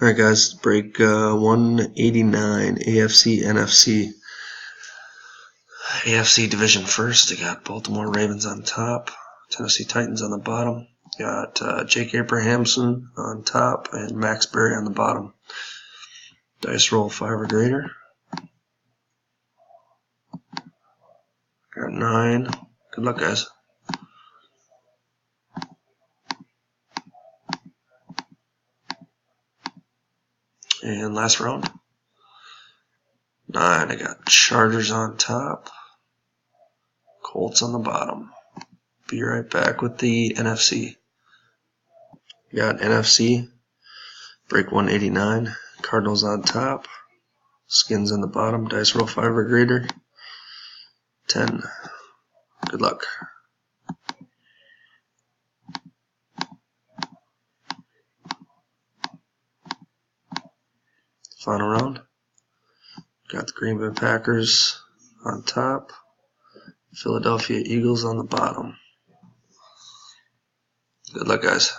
Alright guys, break 189, AFC, NFC. AFC division first, I got Baltimore Ravens on top, Tennessee Titans on the bottom, got Jake Abrahamson on top, and Max Berry on the bottom. Dice roll 5 or greater. Got 9. Good luck, guys. And last round. 9. I got Chargers on top, Colts on the bottom. Be right back with the NFC. Got NFC, break 189, Cardinals on top, Skins on the bottom, dice roll 5 or greater. 10. Good luck. Final round. Got the Green Bay Packers on top, Philadelphia Eagles on the bottom. Good luck, guys.